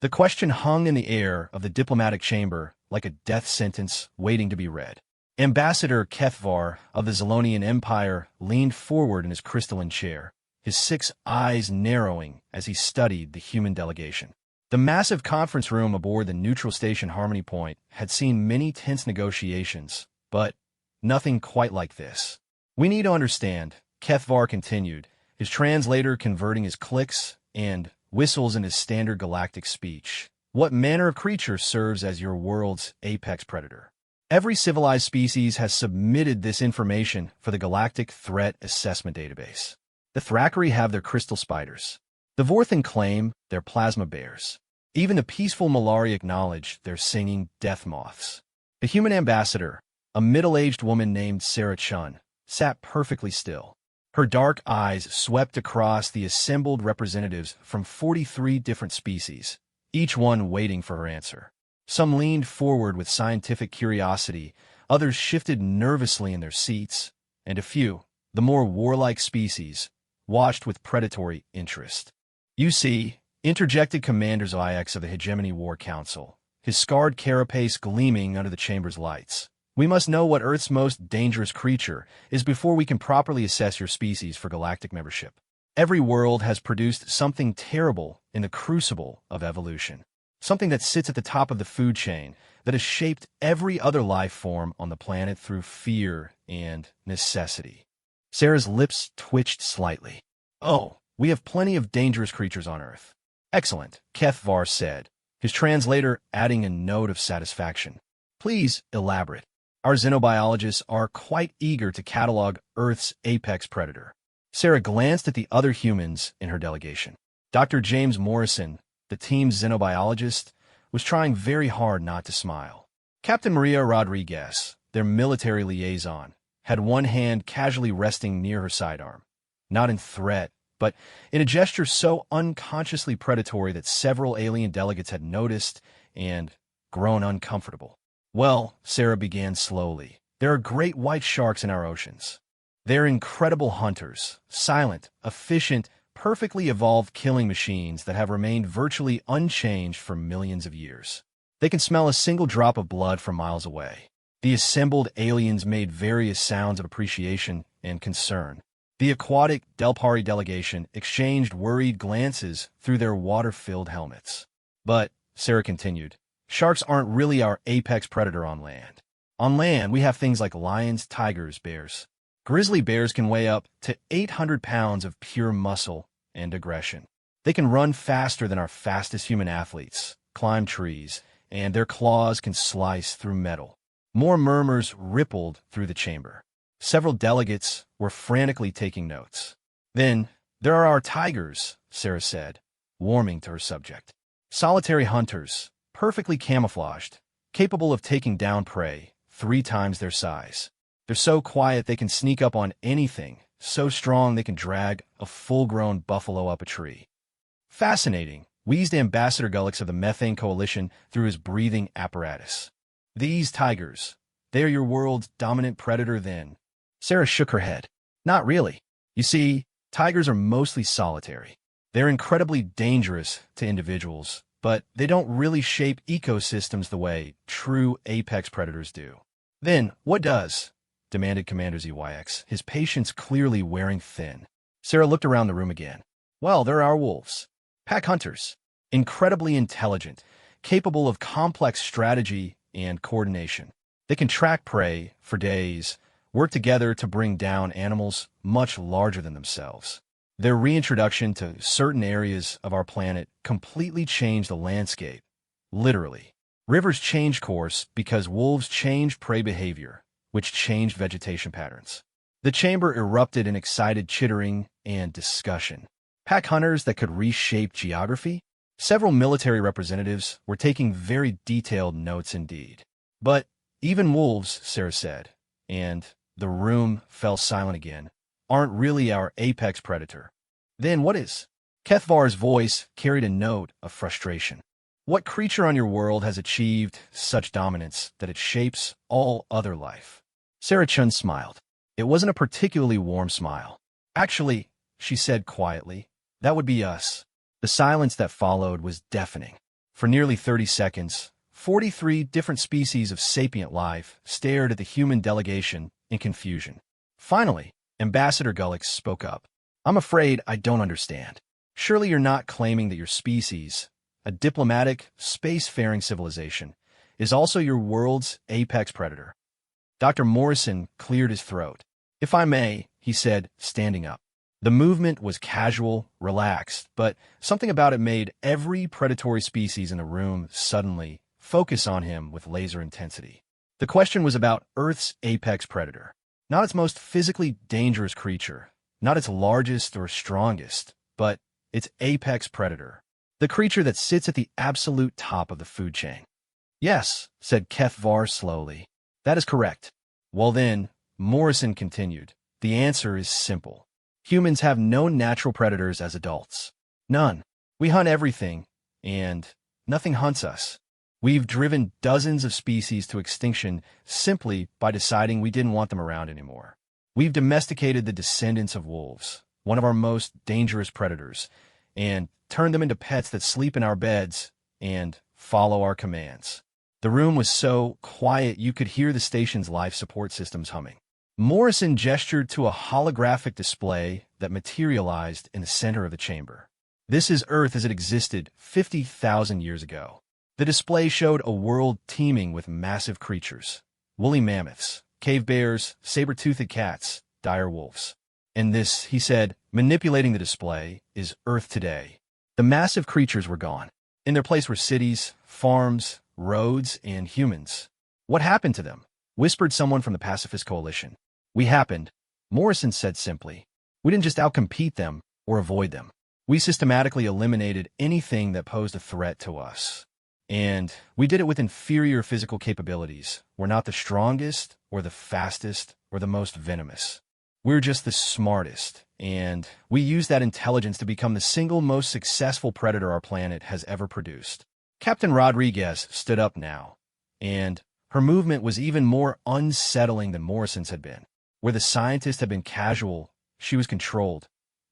The question hung in the air of the diplomatic chamber like a death sentence waiting to be read. Ambassador Kethvar of the Zalonian Empire leaned forward in his crystalline chair, his 6 eyes narrowing as he studied the human delegation. The massive conference room aboard the neutral station Harmony Point had seen many tense negotiations, but nothing quite like this. "We need to understand," Kethvar continued, his translator converting his clicks and whistles in his standard galactic speech, "what manner of creature serves as your world's apex predator. Every civilized species has submitted this information for the Galactic Threat Assessment Database. The Thrakkari have their crystal spiders. The Vorthan claim their plasma bears. Even the peaceful Malari acknowledge their singing death moths." The human ambassador, a middle-aged woman named Sarah Chun, sat perfectly still. Her dark eyes swept across the assembled representatives from 43 different species, each one waiting for her answer. Some leaned forward with scientific curiosity, others shifted nervously in their seats, and a few, the more warlike species, watched with predatory interest. "You see," interjected Commander Zyx of the Hegemony War Council, his scarred carapace gleaming under the chamber's lights, "we must know what Earth's most dangerous creature is before we can properly assess your species for galactic membership. Every world has produced something terrible in the crucible of evolution. Something that sits at the top of the food chain, that has shaped every other life form on the planet through fear and necessity." Sarah's lips twitched slightly. "Oh, we have plenty of dangerous creatures on Earth." "Excellent," Kethvar said, his translator adding a note of satisfaction. "Please elaborate. Our xenobiologists are quite eager to catalog Earth's apex predator." Sarah glanced at the other humans in her delegation. Dr. James Morrison, the team's xenobiologist, was trying very hard not to smile. Captain Maria Rodriguez, their military liaison, had one hand casually resting near her sidearm, not in threat, but in a gesture so unconsciously predatory that several alien delegates had noticed and grown uncomfortable. "Well," Sarah began slowly, "there are great white sharks in our oceans. They're incredible hunters, silent, efficient, perfectly evolved killing machines that have remained virtually unchanged for millions of years. They can smell a single drop of blood from miles away." The assembled aliens made various sounds of appreciation and concern. The aquatic Delpari delegation exchanged worried glances through their water-filled helmets. "But," Sarah continued, "sharks aren't really our apex predator on land. On land, we have things like lions, tigers, bears. Grizzly bears can weigh up to 800 pounds of pure muscle and aggression. They can run faster than our fastest human athletes, climb trees, and their claws can slice through metal." More murmurs rippled through the chamber. Several delegates were frantically taking notes. "Then there are our tigers," Sarah said, warming to her subject. "Solitary hunters, perfectly camouflaged, capable of taking down prey 3 times their size. They're so quiet they can sneak up on anything, so strong they can drag a full-grown buffalo up a tree." "Fascinating," wheezed Ambassador Gullix of the Methane Coalition through his breathing apparatus. "These tigers, they're your world's dominant predator then?" Sarah shook her head. "Not really. You see, tigers are mostly solitary. They're incredibly dangerous to individuals, but they don't really shape ecosystems the way true apex predators do." "Then what does?" demanded Commander ZYX, his patience clearly wearing thin. Sarah looked around the room again. "Well, there are wolves. Pack hunters. Incredibly intelligent, capable of complex strategy and coordination. They can track prey for days, work together to bring down animals much larger than themselves. Their reintroduction to certain areas of our planet completely changed the landscape, literally. Rivers changed course because wolves changed prey behavior, which changed vegetation patterns." The chamber erupted in excited chittering and discussion. Pack hunters that could reshape geography? Several military representatives were taking very detailed notes indeed. "But even wolves," Sarah said, and the room fell silent again, "aren't really our apex predator." "Then what is?" Kethvar's voice carried a note of frustration. "What creature on your world has achieved such dominance that it shapes all other life?" Sarah Chun smiled. It wasn't a particularly warm smile. "Actually," she said quietly, "that would be us." The silence that followed was deafening. For nearly 30 seconds, 43 different species of sapient life stared at the human delegation in confusion. Finally, Ambassador Gullix spoke up. I'm afraid I don't understand. Surely you're not claiming that your species, a diplomatic, spacefaring civilization, is also your world's apex predator. Dr. Morrison cleared his throat. If I may, he said, standing up. The movement was casual, relaxed, but something about it made every predatory species in the room suddenly focus on him with laser intensity. The question was about Earth's apex predator, not its most physically dangerous creature, not its largest or strongest, but its apex predator, the creature that sits at the absolute top of the food chain. Yes, said Kethvar slowly. That is correct. Well then, Morrison continued, the answer is simple. Humans have no natural predators as adults. None. We hunt everything, and nothing hunts us. We've driven dozens of species to extinction simply by deciding we didn't want them around anymore. We've domesticated the descendants of wolves, one of our most dangerous predators, and turned them into pets that sleep in our beds and follow our commands. The room was so quiet you could hear the station's life support systems humming. Morrison gestured to a holographic display that materialized in the center of the chamber. This is Earth as it existed 50,000 years ago. The display showed a world teeming with massive creatures, woolly mammoths, cave bears, saber-toothed cats, dire wolves. And this, he said, manipulating the display, is Earth today. The massive creatures were gone. In their place were cities, farms, roads, and humans. What happened to them? Whispered someone from the Pacifist Coalition. We happened, Morrison said simply. We didn't just outcompete them or avoid them. We systematically eliminated anything that posed a threat to us. And we did it with inferior physical capabilities. We're not the strongest or the fastest or the most venomous. We're just the smartest, and we use that intelligence to become the single most successful predator our planet has ever produced. Captain Rodriguez stood up now, and her movement was even more unsettling than Morrison's had been. Where the scientist had been casual, she was controlled.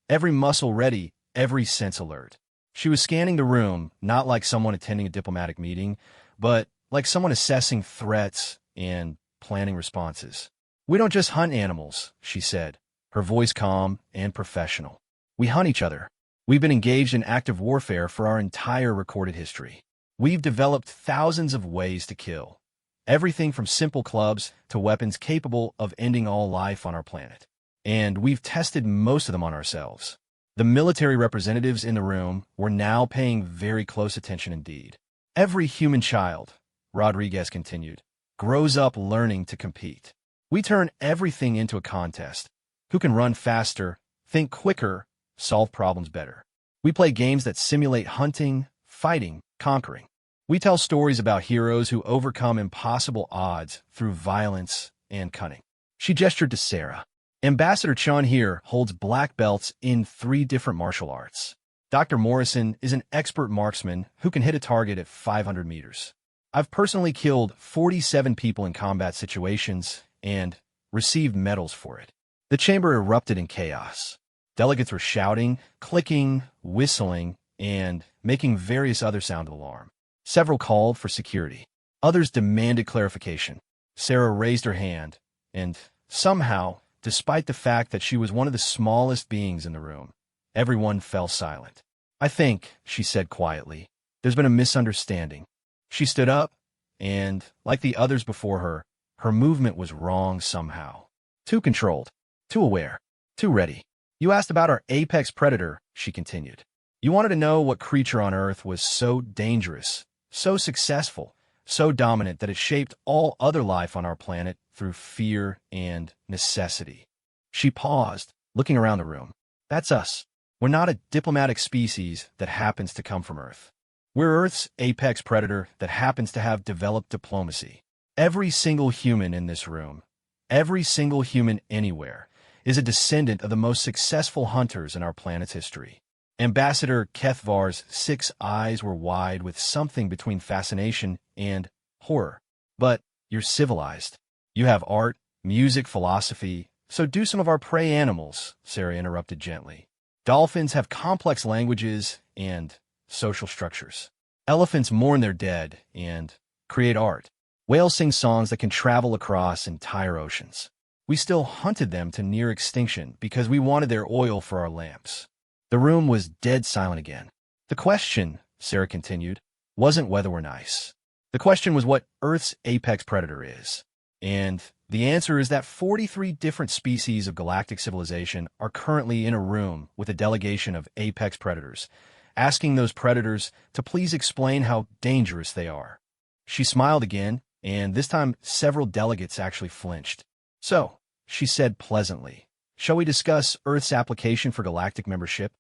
Every muscle ready, every sense alert. She was scanning the room, not like someone attending a diplomatic meeting, but like someone assessing threats and planning responses. We don't just hunt animals, she said, her voice calm and professional. We hunt each other. We've been engaged in active warfare for our entire recorded history. We've developed thousands of ways to kill. Everything from simple clubs to weapons capable of ending all life on our planet. And we've tested most of them on ourselves. The military representatives in the room were now paying very close attention indeed. Every human child, Rodriguez continued, grows up learning to compete. We turn everything into a contest. Who can run faster, think quicker, solve problems better? We play games that simulate hunting, fighting, conquering. We tell stories about heroes who overcome impossible odds through violence and cunning. She gestured to Sarah. Ambassador Chun here holds black belts in 3 different martial arts. Dr. Morrison is an expert marksman who can hit a target at 500 meters. I've personally killed 47 people in combat situations and received medals for it. The chamber erupted in chaos. Delegates were shouting, clicking, whistling, and making various other sound of alarm. Several called for security. Others demanded clarification. Sarah raised her hand, and somehow, despite the fact that she was one of the smallest beings in the room, everyone fell silent. I think, she said quietly, there's been a misunderstanding. She stood up, and, like the others before her, her movement was wrong somehow. Too controlled, too aware, too ready. You asked about our apex predator, she continued. You wanted to know what creature on Earth was so dangerous, so successful, so dominant that it shaped all other life on our planet through fear and necessity. She paused, looking around the room. That's us. We're not a diplomatic species that happens to come from Earth. We're Earth's apex predator that happens to have developed diplomacy. Every single human in this room, every single human anywhere, is a descendant of the most successful hunters in our planet's history. Ambassador Kethvar's 6 eyes were wide with something between fascination and horror. But you're civilized. You have art, music, philosophy, so do some of our prey animals, Sarah interrupted gently. Dolphins have complex languages and social structures. Elephants mourn their dead and create art. Whales sing songs that can travel across entire oceans. We still hunted them to near extinction because we wanted their oil for our lamps. The room was dead silent again. The question, Sarah continued, wasn't whether we're nice. The question was what Earth's apex predator is. And the answer is that 43 different species of galactic civilization are currently in a room with a delegation of apex predators, asking those predators to please explain how dangerous they are. She smiled again, and this time several delegates actually flinched. So, she said pleasantly, shall we discuss Earth's application for galactic membership?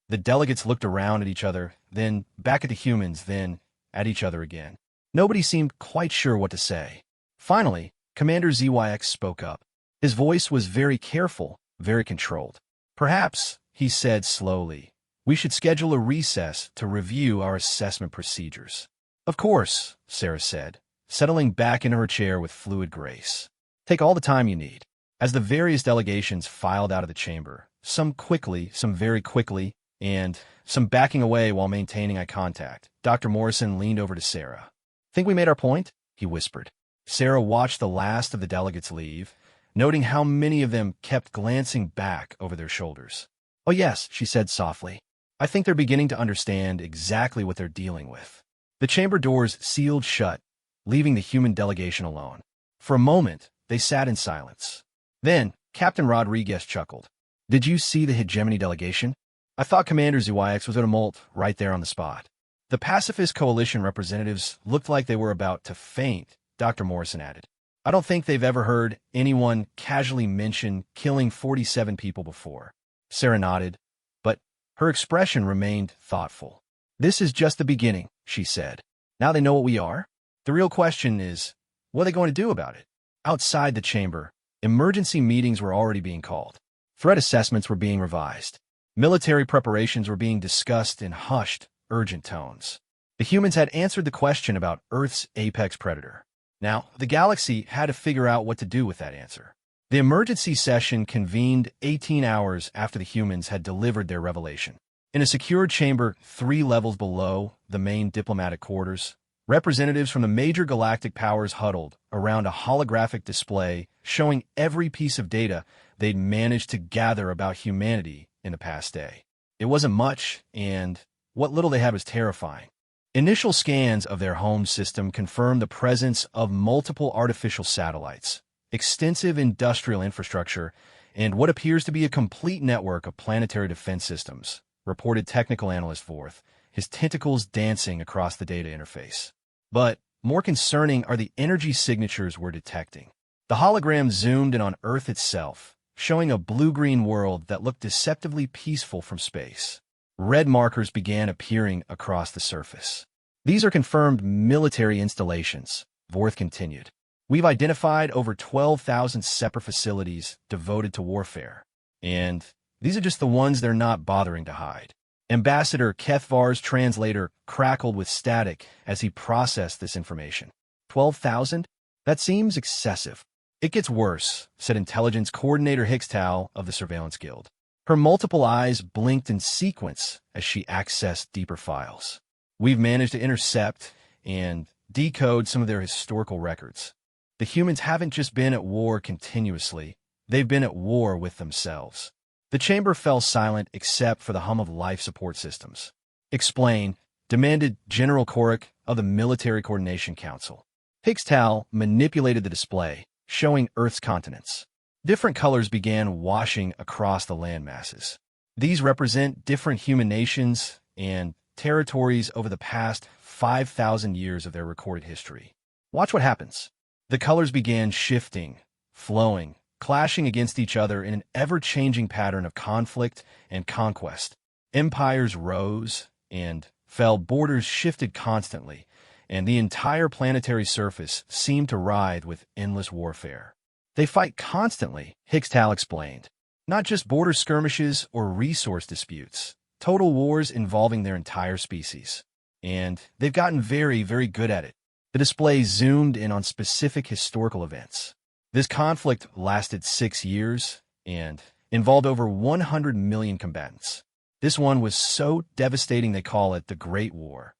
The delegates looked around at each other, then back at the humans, then at each other again. Nobody seemed quite sure what to say. Finally, Commander ZYX spoke up. His voice was very careful, very controlled. Perhaps, he said slowly, we should schedule a recess to review our assessment procedures. Of course, Sarah said, settling back into her chair with fluid grace. Take all the time you need. As the various delegations filed out of the chamber, some quickly, some very quickly, and some backing away while maintaining eye contact, Dr. Morrison leaned over to Sarah. Think we made our point? He whispered. Sarah watched the last of the delegates leave, noting how many of them kept glancing back over their shoulders. Oh yes, she said softly. I think they're beginning to understand exactly what they're dealing with. The chamber doors sealed shut, leaving the human delegation alone. For a moment, they sat in silence. Then, Captain Rodriguez chuckled. Did you see the hegemony delegation? I thought Commander ZYX was at a molt right there on the spot. The Pacifist Coalition representatives looked like they were about to faint, Dr. Morrison added. I don't think they've ever heard anyone casually mention killing 47 people before. Sarah nodded, but her expression remained thoughtful. This is just the beginning, she said. Now they know what we are. The real question is, what are they going to do about it? Outside the chamber, emergency meetings were already being called. Threat assessments were being revised. Military preparations were being discussed in hushed, urgent tones. The humans had answered the question about Earth's apex predator. Now, the galaxy had to figure out what to do with that answer. The emergency session convened 18 hours after the humans had delivered their revelation. In a secured chamber 3 levels below the main diplomatic quarters, representatives from the major galactic powers huddled around a holographic display showing every piece of data they'd managed to gather about humanity in the past day. It wasn't much, and what little they had was terrifying. Initial scans of their home system confirmed the presence of multiple artificial satellites, extensive industrial infrastructure, and what appears to be a complete network of planetary defense systems, reported technical analyst Vorth, his tentacles dancing across the data interface. But more concerning are the energy signatures we're detecting. The hologram zoomed in on Earth itself, showing a blue-green world that looked deceptively peaceful from space. Red markers began appearing across the surface. These are confirmed military installations, Vorth continued. We've identified over 12,000 separate facilities devoted to warfare. And these are just the ones they're not bothering to hide. Ambassador Kethvar's translator crackled with static as he processed this information. 12,000? That seems excessive. It gets worse, said Intelligence Coordinator Hickstal of the Surveillance Guild. Her multiple eyes blinked in sequence as she accessed deeper files. We've managed to intercept and decode some of their historical records. The humans haven't just been at war continuously, they've been at war with themselves. The chamber fell silent except for the hum of life support systems. Explain, demanded General Korik of the Military Coordination Council. Hickstal manipulated the display, showing Earth's continents. Different colors began washing across the landmasses. These represent different human nations and territories over the past 5,000 years of their recorded history. Watch what happens. The colors began shifting, flowing, clashing against each other in an ever-changing pattern of conflict and conquest. Empires rose and fell, borders shifted constantly, and the entire planetary surface seemed to writhe with endless warfare. They fight constantly, Hickstal explained. Not just border skirmishes or resource disputes, total wars involving their entire species. And they've gotten very, very good at it. The display zoomed in on specific historical events. This conflict lasted 6 years and involved over 100 million combatants. This one was so devastating they call it the Great War.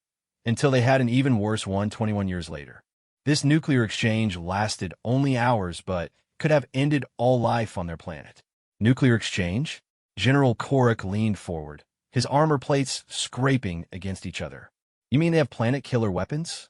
until they had an even worse one 21 years later. This nuclear exchange lasted only hours, but could have ended all life on their planet. Nuclear exchange? General Korik leaned forward, his armor plates scraping against each other. You mean they have planet-killer weapons?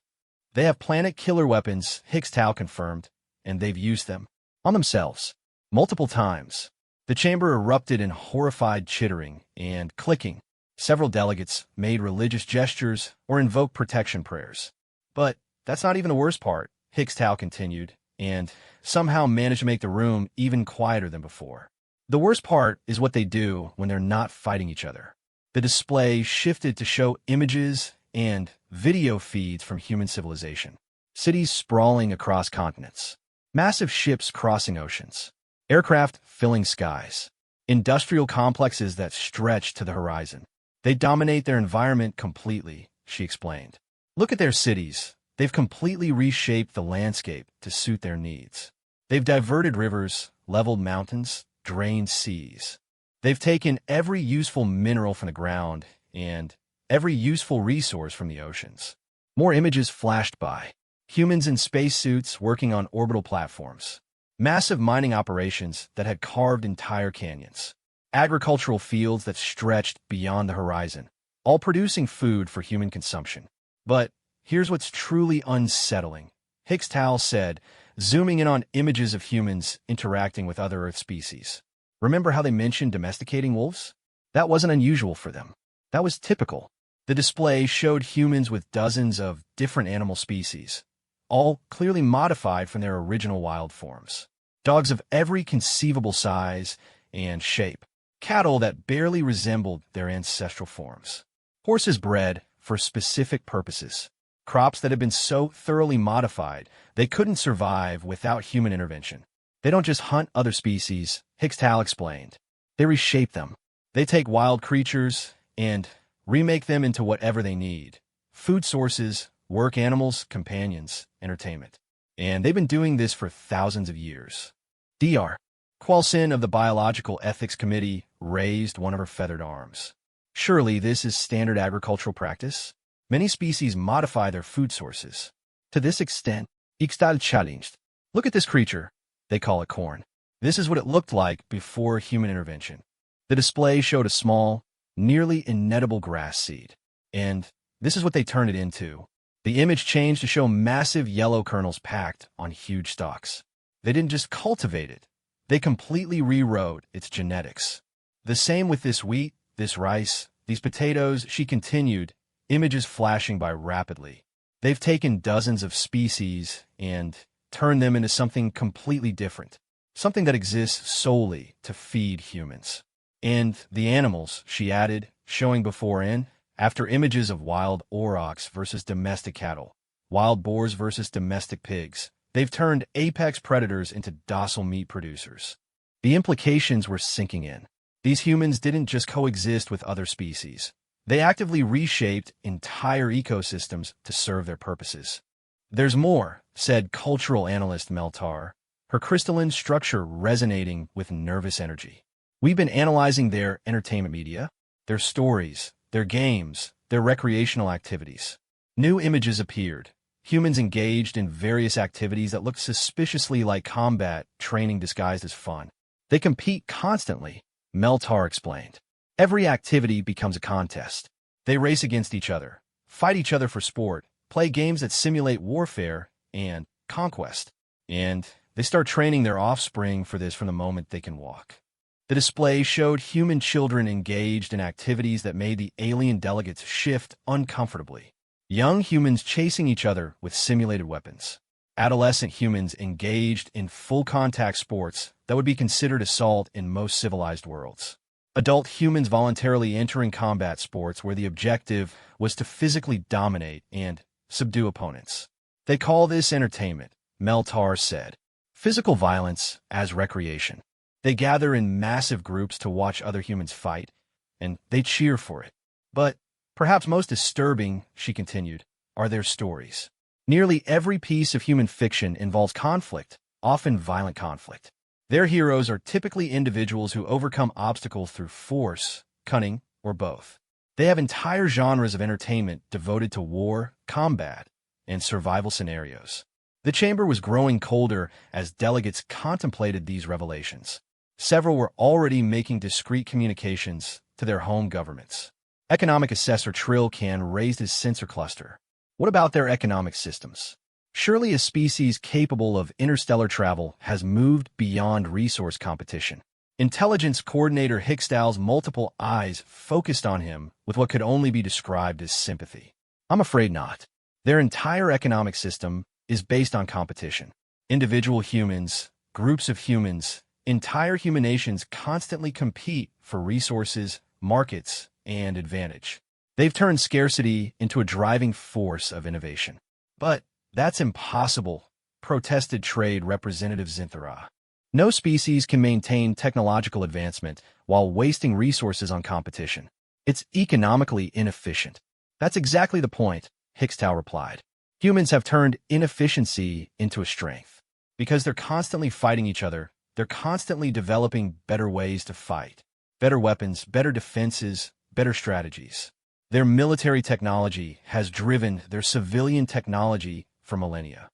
They have planet-killer weapons, Higgs Tau confirmed, and they've used them. On themselves. Multiple times. The chamber erupted in horrified chittering and clicking. Several delegates made religious gestures or invoked protection prayers. But that's not even the worst part, Higgs Tau continued, and somehow managed to make the room even quieter than before. The worst part is what they do when they're not fighting each other. The display shifted to show images and video feeds from human civilization. Cities sprawling across continents. Massive ships crossing oceans. Aircraft filling skies. Industrial complexes that stretch to the horizon. They dominate their environment completely, she explained. Look at their cities. They've completely reshaped the landscape to suit their needs. They've diverted rivers, leveled mountains, drained seas. They've taken every useful mineral from the ground and every useful resource from the oceans. More images flashed by. Humans in spacesuits working on orbital platforms. Massive mining operations that had carved entire canyons. Agricultural fields that stretched beyond the horizon, all producing food for human consumption. But here's what's truly unsettling, Higgs Tau said, zooming in on images of humans interacting with other Earth species. Remember how they mentioned domesticating wolves? That wasn't unusual for them. That was typical. The display showed humans with dozens of different animal species, all clearly modified from their original wild forms. Dogs of every conceivable size and shape. Cattle that barely resembled their ancestral forms. Horses bred for specific purposes. Crops that had been so thoroughly modified they couldn't survive without human intervention. They don't just hunt other species, Higgs Tau explained. They reshape them. They take wild creatures and remake them into whatever they need. Food sources, work animals, companions, entertainment. And they've been doing this for thousands of years. Dr. Kwalsin of the Biological Ethics Committee raised one of her feathered arms. Surely this is standard agricultural practice? Many species modify their food sources. To this extent, Ixtal challenged. Look at this creature. They call it corn. This is what it looked like before human intervention. The display showed a small, nearly inedible grass seed. And this is what they turned it into. The image changed to show massive yellow kernels packed on huge stalks. They didn't just cultivate it. They completely rewrote its genetics. The same with this wheat, this rice, these potatoes, she continued, images flashing by rapidly. They've taken dozens of species and turned them into something completely different, something that exists solely to feed humans. And the animals, she added, showing before and after images of wild aurochs versus domestic cattle, wild boars versus domestic pigs. They've turned apex predators into docile meat producers. The implications were sinking in. These humans didn't just coexist with other species. They actively reshaped entire ecosystems to serve their purposes. There's more, said cultural analyst Meltar, her crystalline structure resonating with nervous energy. We've been analyzing their entertainment media, their stories, their games, their recreational activities. New images appeared. Humans engaged in various activities that looked suspiciously like combat training disguised as fun. They compete constantly, Meltar explained. Every activity becomes a contest. They race against each other, fight each other for sport, play games that simulate warfare and conquest. And they start training their offspring for this from the moment they can walk. The display showed human children engaged in activities that made the alien delegates shift uncomfortably. Young humans chasing each other with simulated weapons. Adolescent humans engaged in full-contact sports that would be considered assault in most civilized worlds. Adult humans voluntarily entering combat sports where the objective was to physically dominate and subdue opponents. They call this entertainment, Meltar said. Physical violence as recreation. They gather in massive groups to watch other humans fight, and they cheer for it. But perhaps most disturbing, she continued, are their stories. Nearly every piece of human fiction involves conflict, often violent conflict. Their heroes are typically individuals who overcome obstacles through force, cunning, or both. They have entire genres of entertainment devoted to war, combat, and survival scenarios. The chamber was growing colder as delegates contemplated these revelations. Several were already making discreet communications to their home governments. Economic Assessor Trillcan raised his sensor cluster. What about their economic systems? Surely a species capable of interstellar travel has moved beyond resource competition. Intelligence Coordinator Hickstal's multiple eyes focused on him with what could only be described as sympathy. I'm afraid not. Their entire economic system is based on competition. Individual humans, groups of humans, entire human nations constantly compete for resources, markets, and advantage. They've turned scarcity into a driving force of innovation. But that's impossible, protested Trade Representative Zinthara. No species can maintain technological advancement while wasting resources on competition. It's economically inefficient. That's exactly the point, Hickstal replied. Humans have turned inefficiency into a strength. Because they're constantly fighting each other, they're constantly developing better ways to fight. Better weapons, better defenses, better strategies. Their military technology has driven their civilian technology for millennia.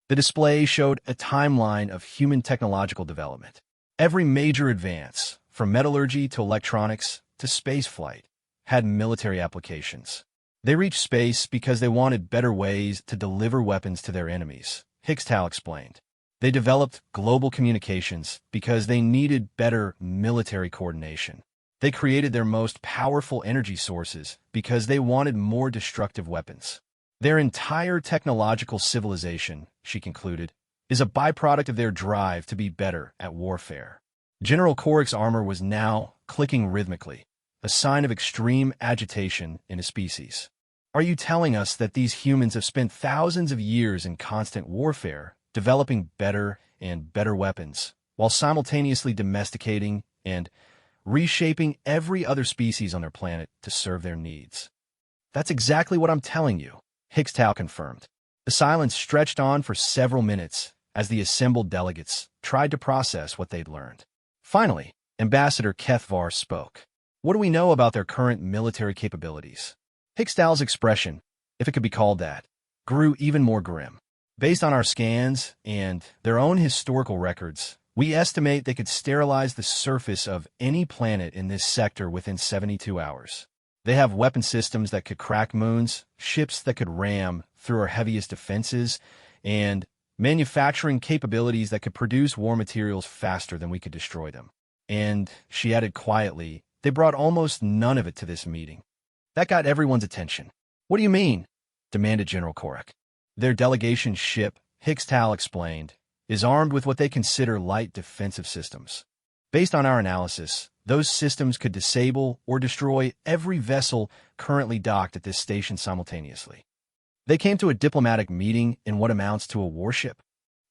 The display showed a timeline of human technological development. Every major advance, from metallurgy to electronics to spaceflight, had military applications. They reached space because they wanted better ways to deliver weapons to their enemies, Hickstal explained. They developed global communications because they needed better military coordination. They created their most powerful energy sources because they wanted more destructive weapons. Their entire technological civilization, she concluded, is a byproduct of their drive to be better at warfare. General Korik's armor was now clicking rhythmically, a sign of extreme agitation in a species. Are you telling us that these humans have spent thousands of years in constant warfare, developing better and better weapons, while simultaneously domesticating and reshaping every other species on their planet to serve their needs? That's exactly what I'm telling you, Hickstal confirmed. The silence stretched on for several minutes as the assembled delegates tried to process what they'd learned. Finally, Ambassador Kethvar spoke. What do we know about their current military capabilities? Hickstal's expression, if it could be called that, grew even more grim. Based on our scans and their own historical records, we estimate they could sterilize the surface of any planet in this sector within 72 hours. They have weapon systems that could crack moons, ships that could ram through our heaviest defenses, and manufacturing capabilities that could produce war materials faster than we could destroy them. And, she added quietly, they brought almost none of it to this meeting. That got everyone's attention. What do you mean? Demanded General Korik. Their delegation ship, Hickstal explained, is armed with what they consider light defensive systems. Based on our analysis, those systems could disable or destroy every vessel currently docked at this station simultaneously. They came to a diplomatic meeting in what amounts to a warship.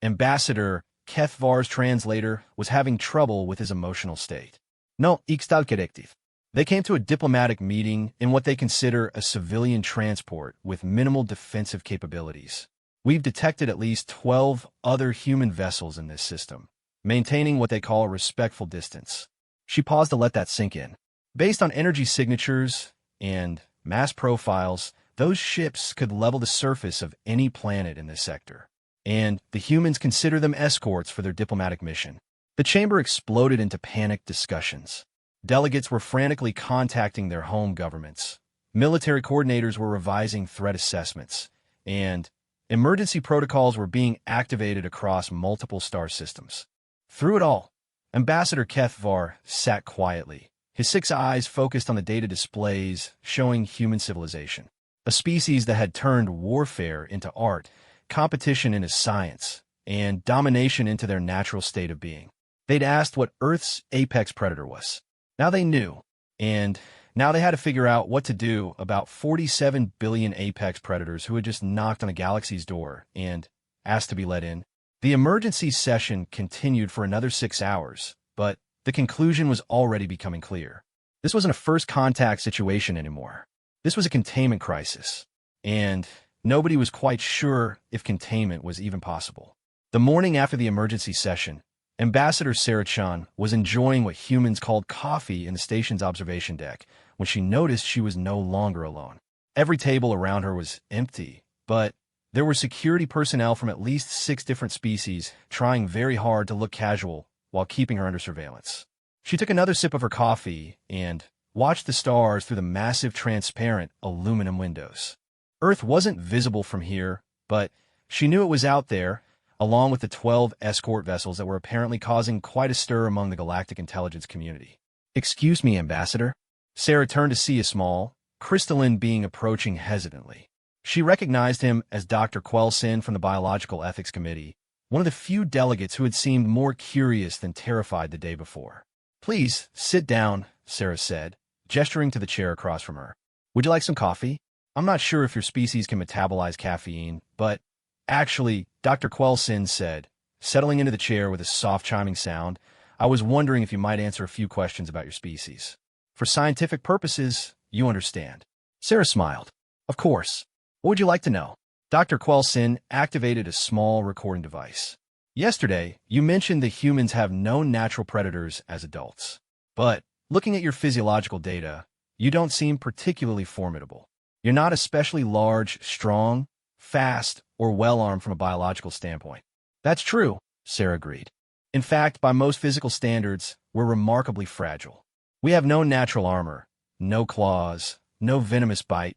Ambassador Kethvar's translator was having trouble with his emotional state. No, Hickstal Corrective. They came to a diplomatic meeting in what they consider a civilian transport with minimal defensive capabilities. We've detected at least 12 other human vessels in this system, maintaining what they call a respectful distance. She paused to let that sink in. Based on energy signatures and mass profiles, those ships could level the surface of any planet in this sector, and the humans consider them escorts for their diplomatic mission. The chamber exploded into panicked discussions. Delegates were frantically contacting their home governments. Military coordinators were revising threat assessments, and emergency protocols were being activated across multiple star systems. Through it all, Ambassador Kethvar sat quietly, his 6 eyes focused on the data displays showing human civilization, a species that had turned warfare into art, competition into science, and domination into their natural state of being. They'd asked what Earth's apex predator was. Now they knew, and now they had to figure out what to do about 47 billion apex predators who had just knocked on the galaxy's door and asked to be let in. The emergency session continued for another 6 hours, but the conclusion was already becoming clear. This wasn't a first contact situation anymore. This was a containment crisis, and nobody was quite sure if containment was even possible. The morning after the emergency session, Ambassador Sarachan was enjoying what humans called coffee in the station's observation deck, when she noticed she was no longer alone. Every table around her was empty, but there were security personnel from at least 6 different species trying very hard to look casual while keeping her under surveillance. She took another sip of her coffee and watched the stars through the massive transparent aluminum windows. Earth wasn't visible from here, but she knew it was out there, along with the 12 escort vessels that were apparently causing quite a stir among the galactic intelligence community. "Excuse me, Ambassador." Sarah turned to see a small, crystalline being approaching hesitantly. She recognized him as Dr. Quelsin from the Biological Ethics Committee, one of the few delegates who had seemed more curious than terrified the day before. "Please, sit down," Sarah said, gesturing to the chair across from her. "Would you like some coffee? I'm not sure if your species can metabolize caffeine, but actually," Dr. Quelsin said, settling into the chair with a soft chiming sound, "I was wondering if you might answer a few questions about your species. For scientific purposes, you understand." Sarah smiled. "Of course. What would you like to know?" Dr. Quelsin activated a small recording device. "Yesterday, you mentioned that humans have no natural predators as adults. But looking at your physiological data, you don't seem particularly formidable. You're not especially large, strong, fast, or well-armed from a biological standpoint." "That's true," Sarah agreed. "In fact, by most physical standards, we're remarkably fragile. We have no natural armor, no claws, no venomous bite,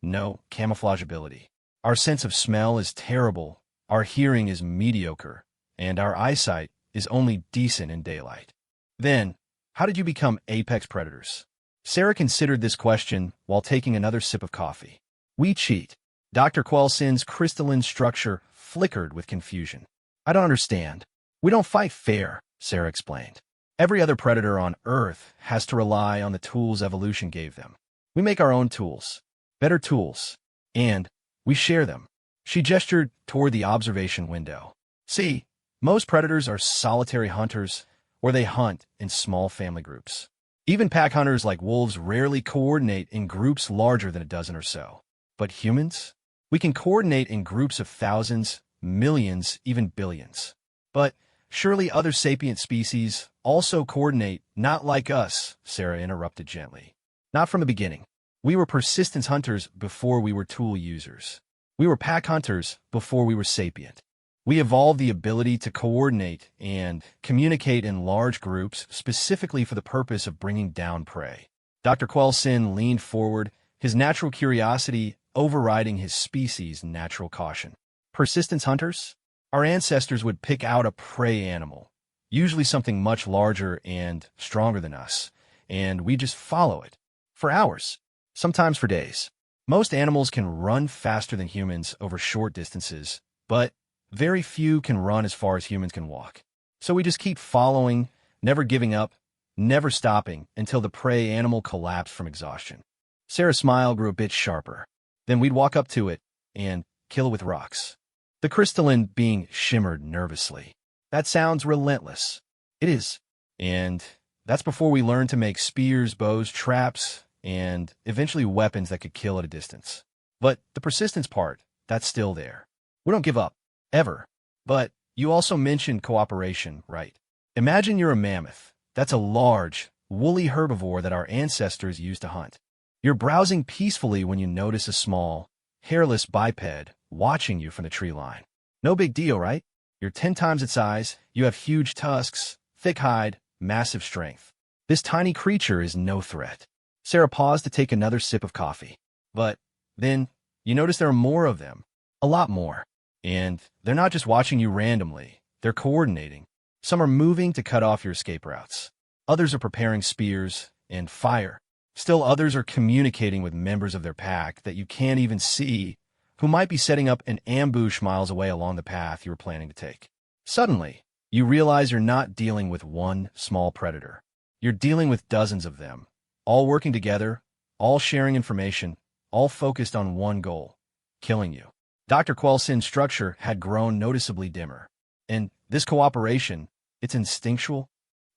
no camouflage ability. Our sense of smell is terrible, our hearing is mediocre, and our eyesight is only decent in daylight. Then, how did you become apex predators?" Sarah considered this question while taking another sip of coffee. "We cheat." Dr. Quelsin's crystalline structure flickered with confusion. "I don't understand." "We don't fight fair," Sarah explained. "Every other predator on Earth has to rely on the tools evolution gave them. We make our own tools, better tools, and we share them." She gestured toward the observation window. "See, most predators are solitary hunters, or they hunt in small family groups. Even pack hunters like wolves rarely coordinate in groups larger than a dozen or so. But humans? We can coordinate in groups of thousands, millions, even billions. But surely other sapient species also coordinate, not like us," Sarah interrupted gently. "Not from the beginning. We were persistence hunters before we were tool users. We were pack hunters before we were sapient. We evolved the ability to coordinate and communicate in large groups specifically for the purpose of bringing down prey." Dr. Quelsin leaned forward, his natural curiosity overriding his species' natural caution. "Persistence hunters? Our ancestors would pick out a prey animal, usually something much larger and stronger than us, and we just follow it. For hours, sometimes for days. Most animals can run faster than humans over short distances, but very few can run as far as humans can walk. So we just keep following, never giving up, never stopping until the prey animal collapsed from exhaustion." Sarah's smile grew a bit sharper. "Then we'd walk up to it and kill it with rocks." The crystalline being shimmered nervously. "That sounds relentless." "It is. And that's before we learn to make spears, bows, traps, and eventually weapons that could kill at a distance. But the persistence part, that's still there. We don't give up. Ever. But you also mentioned cooperation, right? Imagine you're a mammoth. That's a large, woolly herbivore that our ancestors used to hunt. You're browsing peacefully when you notice a small, hairless biped watching you from the tree line. No big deal, right? You're 10 times its size, you have huge tusks, thick hide, massive strength. This tiny creature is no threat." Sarah paused to take another sip of coffee. "But then you notice there are more of them. A lot more. And they're not just watching you randomly, they're coordinating. Some are moving to cut off your escape routes. Others are preparing spears and fire. Still others are communicating with members of their pack that you can't even see, who might be setting up an ambush miles away along the path you were planning to take. Suddenly, you realize you're not dealing with one small predator. You're dealing with dozens of them, all working together, all sharing information, all focused on one goal, killing you." Dr. Quelsin's structure had grown noticeably dimmer. "And this cooperation, it's instinctual?"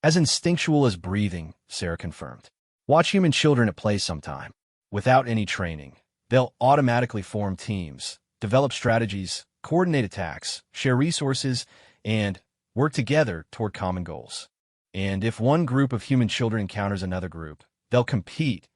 "As instinctual as breathing," Sarah confirmed. "Watch human children at play sometime. Without any training, they'll automatically form teams, develop strategies, coordinate attacks, share resources, and work together toward common goals. And if one group of human children encounters another group, they'll compete,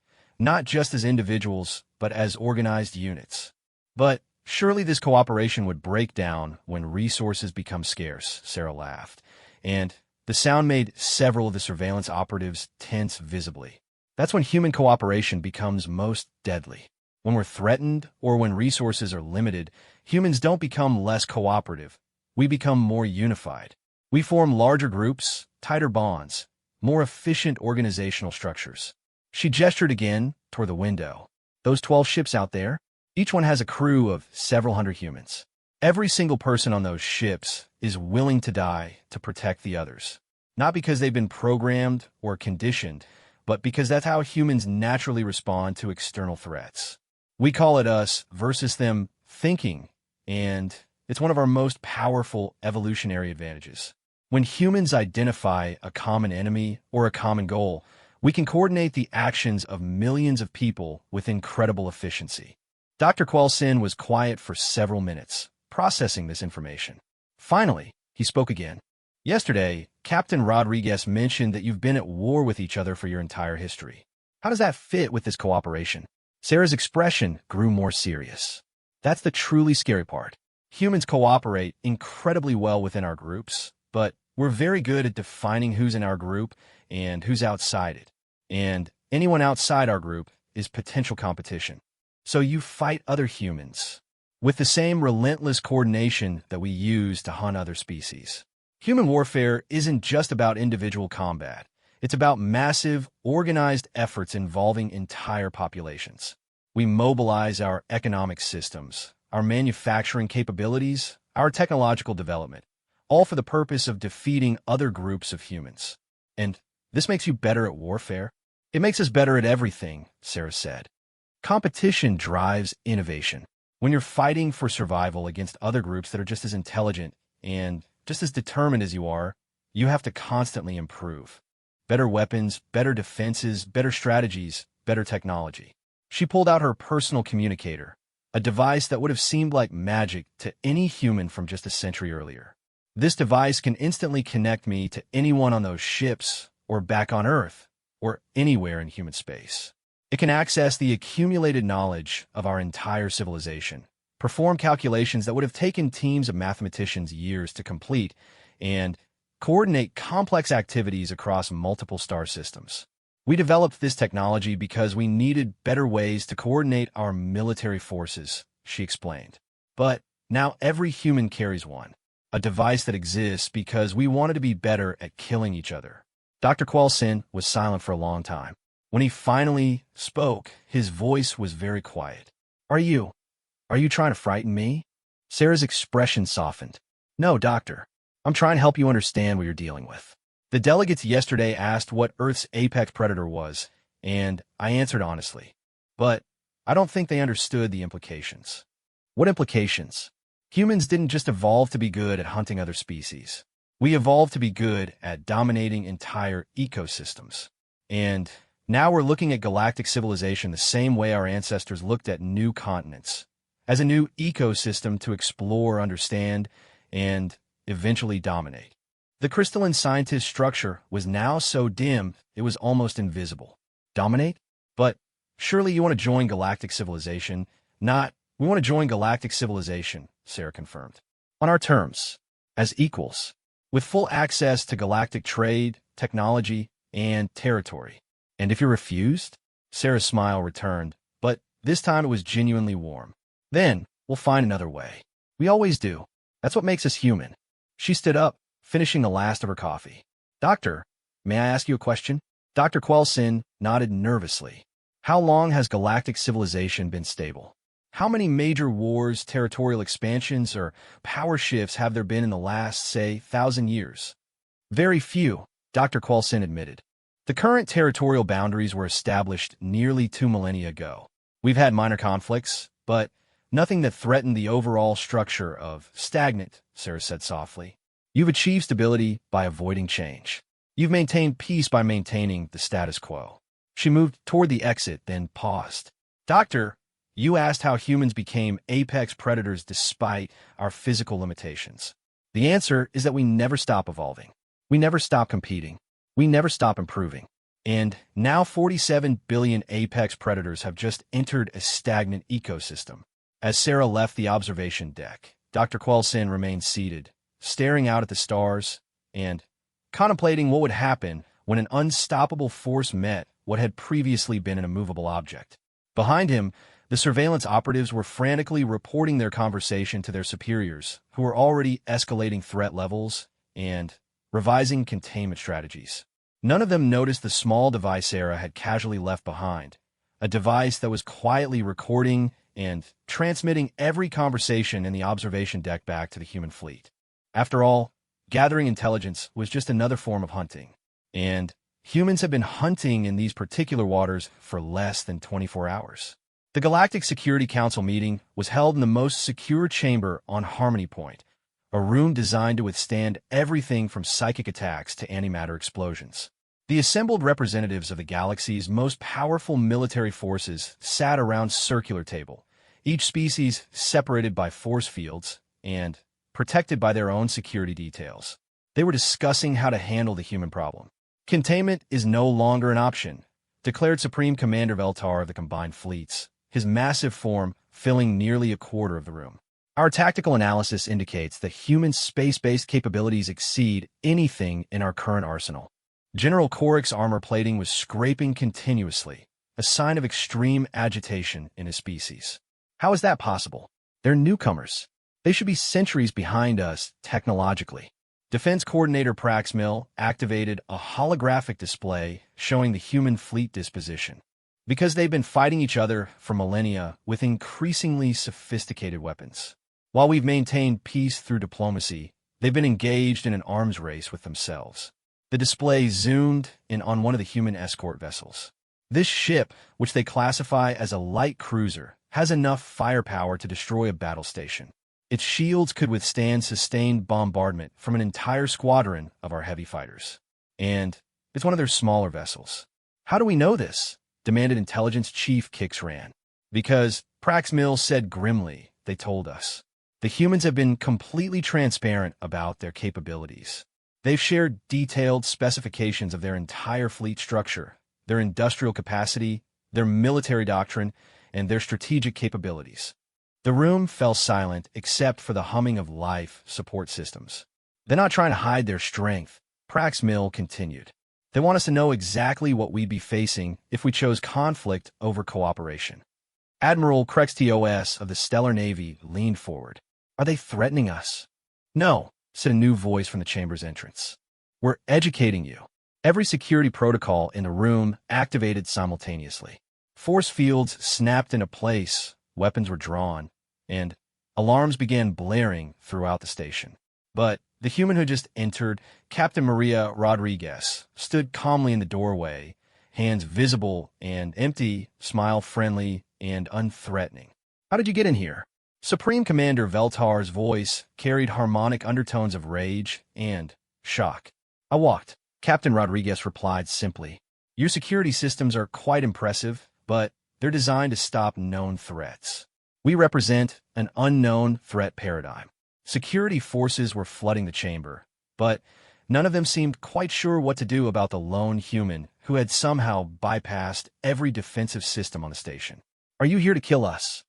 not just as individuals, but as organized units. But surely this cooperation would break down when resources become scarce, Sarah laughed, and the sound made several of the surveillance operatives tense visibly. That's when human cooperation becomes most deadly. When we're threatened or when resources are limited, humans don't become less cooperative. We become more unified. We form larger groups, tighter bonds, more efficient organizational structures. She gestured again toward the window. Those 12 ships out there, each one has a crew of several hundred humans. Every single person on those ships is willing to die to protect the others. Not because they've been programmed or conditioned, but because that's how humans naturally respond to external threats. We call it us versus them thinking, and it's one of our most powerful evolutionary advantages. When humans identify a common enemy or a common goal, we can coordinate the actions of millions of people with incredible efficiency. Dr. Quelsin was quiet for several minutes, processing this information. Finally, he spoke again. Yesterday, Captain Rodriguez mentioned that you've been at war with each other for your entire history. How does that fit with this cooperation? Sarah's expression grew more serious. That's the truly scary part. Humans cooperate incredibly well within our groups, but we're very good at defining who's in our group and who's outside it. And anyone outside our group is potential competition. So you fight other humans with the same relentless coordination that we use to hunt other species. Human warfare isn't just about individual combat. It's about massive, organized efforts involving entire populations. We mobilize our economic systems, our manufacturing capabilities, our technological development, all for the purpose of defeating other groups of humans. And this makes you better at warfare? It makes us better at everything, Sarah said. Competition drives innovation. When you're fighting for survival against other groups that are just as intelligent and just as determined as you are, you have to constantly improve. Better weapons, better defenses, better strategies, better technology. She pulled out her personal communicator, a device that would have seemed like magic to any human from just a century earlier. This device can instantly connect me to anyone on those ships, or back on Earth, or anywhere in human space. It can access the accumulated knowledge of our entire civilization, perform calculations that would have taken teams of mathematicians years to complete, and coordinate complex activities across multiple star systems. We developed this technology because we needed better ways to coordinate our military forces, she explained. But now every human carries one, a device that exists because we wanted to be better at killing each other. Dr. Quelsin was silent for a long time. When he finally spoke, his voice was very quiet. Are you trying to frighten me? Sarah's expression softened. No, doctor. I'm trying to help you understand what you're dealing with. The delegates yesterday asked what Earth's apex predator was, and I answered honestly. But I don't think they understood the implications. What implications? Humans didn't just evolve to be good at hunting other species. We evolved to be good at dominating entire ecosystems. And now we're looking at galactic civilization the same way our ancestors looked at new continents, as a new ecosystem to explore, understand, and eventually dominate. The crystalline scientist structure was now so dim it was almost invisible. Dominate? But surely you want to join galactic civilization, not, we want to join galactic civilization, Sarah confirmed. On our terms, as equals, with full access to galactic trade, technology, and territory. And if you're refused? Sarah's smile returned, but this time it was genuinely warm. Then we'll find another way. We always do. That's what makes us human. She stood up, finishing the last of her coffee. Doctor, may I ask you a question? Dr. Quelsin nodded nervously. How long has galactic civilization been stable? How many major wars, territorial expansions, or power shifts have there been in the last, say, 1,000 years? Very few, Dr. Quelsin admitted. The current territorial boundaries were established nearly 2 millennia ago. We've had minor conflicts, but nothing that threatened the overall structure of stagnant, Sarah said softly. You've achieved stability by avoiding change. You've maintained peace by maintaining the status quo. She moved toward the exit, then paused. Doctor, you asked how humans became apex predators despite our physical limitations. The answer is that we never stop evolving. We never stop competing. We never stop improving. And now 47 billion apex predators have just entered a stagnant ecosystem. As Sarah left the observation deck, Dr. Quelson remained seated, staring out at the stars and contemplating what would happen when an unstoppable force met what had previously been an immovable object. Behind him, the surveillance operatives were frantically reporting their conversation to their superiors, who were already escalating threat levels and revising containment strategies. None of them noticed the small device Sarah had casually left behind, a device that was quietly recording and transmitting every conversation in the observation deck back to the human fleet. After all, gathering intelligence was just another form of hunting, and humans have been hunting in these particular waters for less than 24 hours. The Galactic Security Council meeting was held in the most secure chamber on Harmony Point, a room designed to withstand everything from psychic attacks to antimatter explosions. The assembled representatives of the galaxy's most powerful military forces sat around a circular table, each species separated by force fields and protected by their own security details. They were discussing how to handle the human problem. Containment is no longer an option, declared Supreme Commander Veltar of the combined fleets, his massive form filling nearly a quarter of the room. Our tactical analysis indicates that human space-based capabilities exceed anything in our current arsenal. General Korik's armor plating was scraping continuously, a sign of extreme agitation in his species. How is that possible? They're newcomers. They should be centuries behind us technologically. Defense Coordinator Praxmill activated a holographic display showing the human fleet disposition. Because they've been fighting each other for millennia with increasingly sophisticated weapons. While we've maintained peace through diplomacy, they've been engaged in an arms race with themselves. The display zoomed in on one of the human escort vessels. This ship, which they classify as a light cruiser, has enough firepower to destroy a battle station. Its shields could withstand sustained bombardment from an entire squadron of our heavy fighters. And it's one of their smaller vessels. How do we know this? Demanded Intelligence Chief Kixran. Because Praxmill said grimly, they told us. The humans have been completely transparent about their capabilities. They've shared detailed specifications of their entire fleet structure, their industrial capacity, their military doctrine, and their strategic capabilities. The room fell silent except for the humming of life support systems. They're not trying to hide their strength, Praxmill continued. They want us to know exactly what we'd be facing if we chose conflict over cooperation. Admiral Krextos of the Stellar Navy leaned forward. Are they threatening us? No, said a new voice from the chamber's entrance. We're educating you. Every security protocol in the room activated simultaneously. Force fields snapped into place, weapons were drawn, and alarms began blaring throughout the station. But the human who just entered, Captain Maria Rodriguez, stood calmly in the doorway, hands visible and empty, smile friendly and unthreatening. How did you get in here? Supreme Commander Veltar's voice carried harmonic undertones of rage and shock. I walked, Captain Rodriguez replied simply. Your security systems are quite impressive, but they're designed to stop known threats. We represent an unknown threat paradigm. Security forces were flooding the chamber, but none of them seemed quite sure what to do about the lone human who had somehow bypassed every defensive system on the station. Are you here to kill us?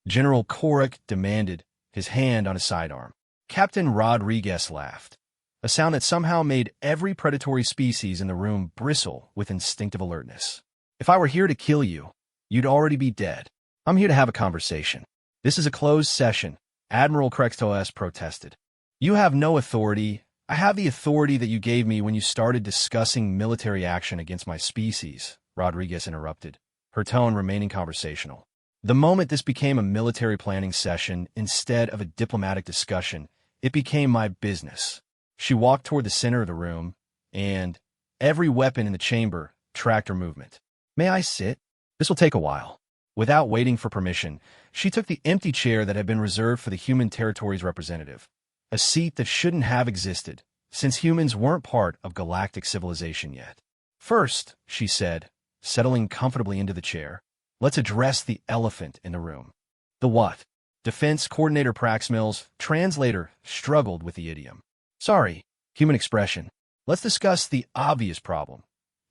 General Korik demanded, his hand on his sidearm. Captain Rodriguez laughed, a sound that somehow made every predatory species in the room bristle with instinctive alertness. If I were here to kill you, you'd already be dead. I'm here to have a conversation. This is a closed session, Admiral Krextos protested. You have no authority. I have the authority that you gave me when you started discussing military action against my species, Rodriguez interrupted, her tone remaining conversational. The moment this became a military planning session instead of a diplomatic discussion, it became my business. She walked toward the center of the room, and every weapon in the chamber tracked her movement. May I sit? This will take a while. Without waiting for permission, she took the empty chair that had been reserved for the human territory's representative, a seat that shouldn't have existed, since humans weren't part of galactic civilization yet. First, she said, settling comfortably into the chair, let's address the elephant in the room. The what? Defense Coordinator Praxmill's translator struggled with the idiom. Sorry, human expression. Let's discuss the obvious problem.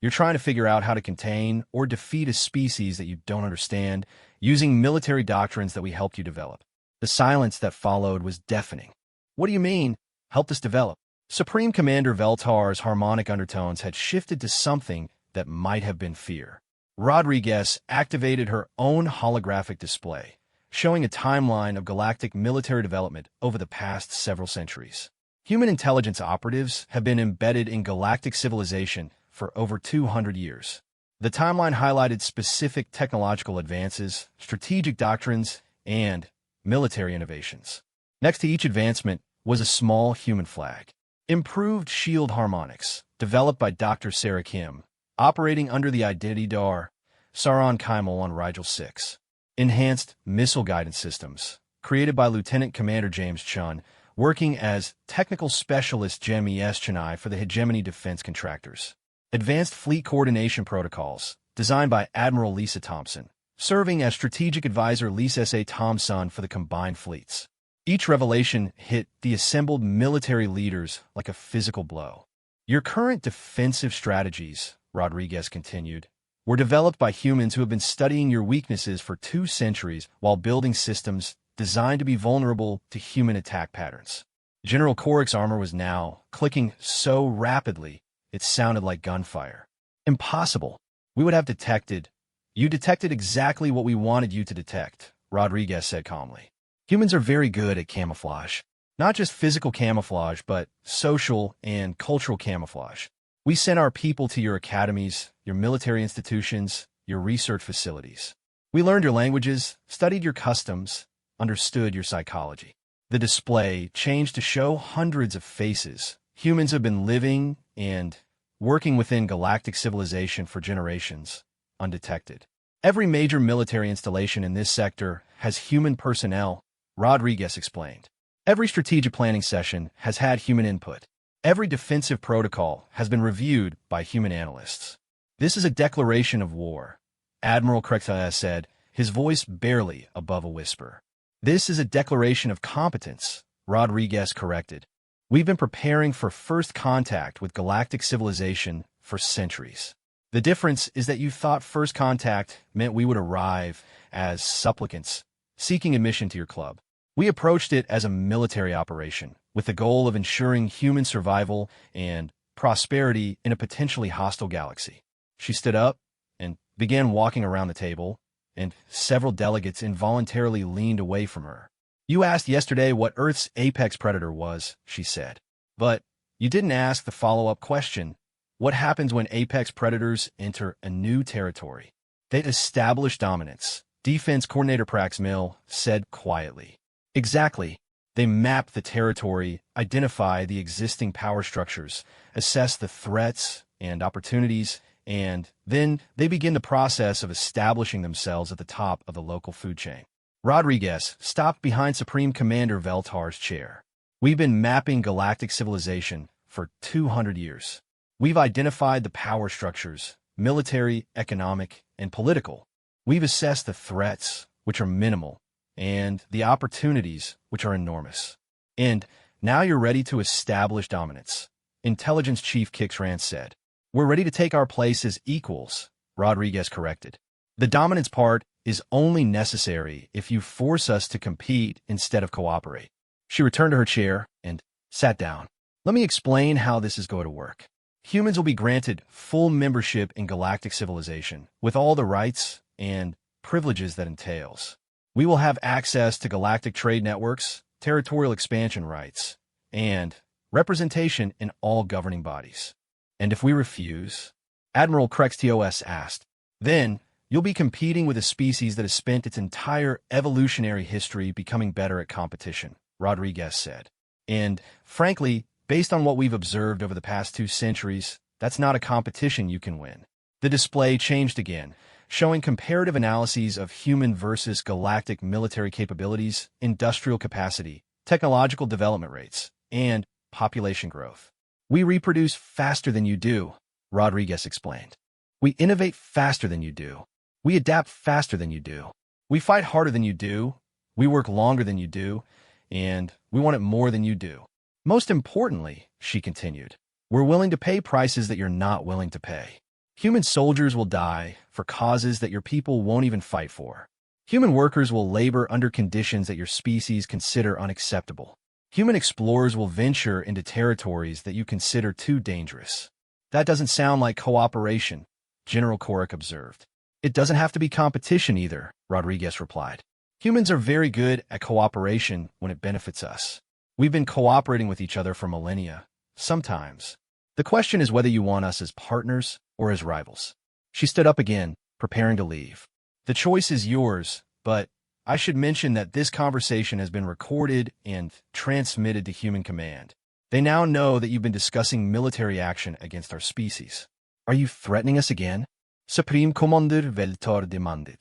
You're trying to figure out how to contain or defeat a species that you don't understand using military doctrines that we helped you develop. The silence that followed was deafening. What do you mean, helped us develop? Supreme Commander Veltar's harmonic undertones had shifted to something that might have been fear. Rodriguez activated her own holographic display, showing a timeline of galactic military development over the past several centuries. Human intelligence operatives have been embedded in galactic civilization for over 200 years. The timeline highlighted specific technological advances, strategic doctrines, and military innovations. Next to each advancement was a small human flag. Improved shield harmonics, developed by Dr. Sarah Kim, operating under the identity DAR, Sauron Kaimal on Rigel 6. Enhanced missile guidance systems, created by Lieutenant Commander James Chun, working as Technical Specialist Jem Es Chennai for the Hegemony Defense Contractors. Advanced Fleet Coordination Protocols, designed by Admiral Lisa Thompson, serving as Strategic Advisor Lisa S.A. Thompson for the combined fleets. Each revelation hit the assembled military leaders like a physical blow. Your current defensive strategies, Rodriguez continued, were developed by humans who have been studying your weaknesses for 2 centuries while building systems designed to be vulnerable to human attack patterns. General Korik's armor was now clicking so rapidly it sounded like gunfire. Impossible. We would have detected. You detected exactly what we wanted you to detect, Rodriguez said calmly. Humans are very good at camouflage. Not just physical camouflage, but social and cultural camouflage. We sent our people to your academies, your military institutions, your research facilities. We learned your languages, studied your customs, understood your psychology. The display changed to show hundreds of faces. Humans have been living and working within galactic civilization for generations, undetected. Every major military installation in this sector has human personnel, Rodriguez explained. Every strategic planning session has had human input. Every defensive protocol has been reviewed by human analysts. This is a declaration of war, Admiral Krekta said, his voice barely above a whisper. This is a declaration of competence, Rodriguez corrected. We've been preparing for first contact with galactic civilization for centuries. The difference is that you thought first contact meant we would arrive as supplicants, seeking admission to your club. We approached it as a military operation, with the goal of ensuring human survival and prosperity in a potentially hostile galaxy. She stood up and began walking around the table, and several delegates involuntarily leaned away from her. You asked yesterday what Earth's apex predator was, she said. But you didn't ask the follow-up question, what happens when apex predators enter a new territory? They establish dominance, Defense Coordinator Prax Mill said quietly. Exactly. They map the territory, identify the existing power structures, assess the threats and opportunities, and then they begin the process of establishing themselves at the top of the local food chain. Rodriguez stopped behind Supreme Commander Veltar's chair. We've been mapping galactic civilization for 200 years. We've identified the power structures, military, economic, and political. We've assessed the threats, which are minimal, and the opportunities, which are enormous. And now you're ready to establish dominance, Intelligence Chief Kix Rance said. We're ready to take our place as equals, Rodriguez corrected. The dominance part is only necessary if you force us to compete instead of cooperate. She returned to her chair and sat down. Let me explain how this is going to work. Humans will be granted full membership in galactic civilization, with all the rights and privileges that entails. We will have access to galactic trade networks, territorial expansion rights, and representation in all governing bodies. And if we refuse, Admiral Krextos asked, then you'll be competing with a species that has spent its entire evolutionary history becoming better at competition, Rodriguez said. And, frankly, based on what we've observed over the past 2 centuries, that's not a competition you can win. The display changed again, showing comparative analyses of human versus galactic military capabilities, industrial capacity, technological development rates, and population growth. We reproduce faster than you do, Rodriguez explained. We innovate faster than you do. We adapt faster than you do. We fight harder than you do. We work longer than you do. And we want it more than you do. Most importantly, she continued, we're willing to pay prices that you're not willing to pay. Human soldiers will die for causes that your people won't even fight for. Human workers will labor under conditions that your species consider unacceptable. Human explorers will venture into territories that you consider too dangerous. That doesn't sound like cooperation, General Korik observed. It doesn't have to be competition either, Rodriguez replied. Humans are very good at cooperation when it benefits us. We've been cooperating with each other for millennia. Sometimes. The question is whether you want us as partners or as rivals. She stood up again, preparing to leave. The choice is yours, but I should mention that this conversation has been recorded and transmitted to Human Command. They now know that you've been discussing military action against our species. Are you threatening us again? Supreme Commander Veltar demanded.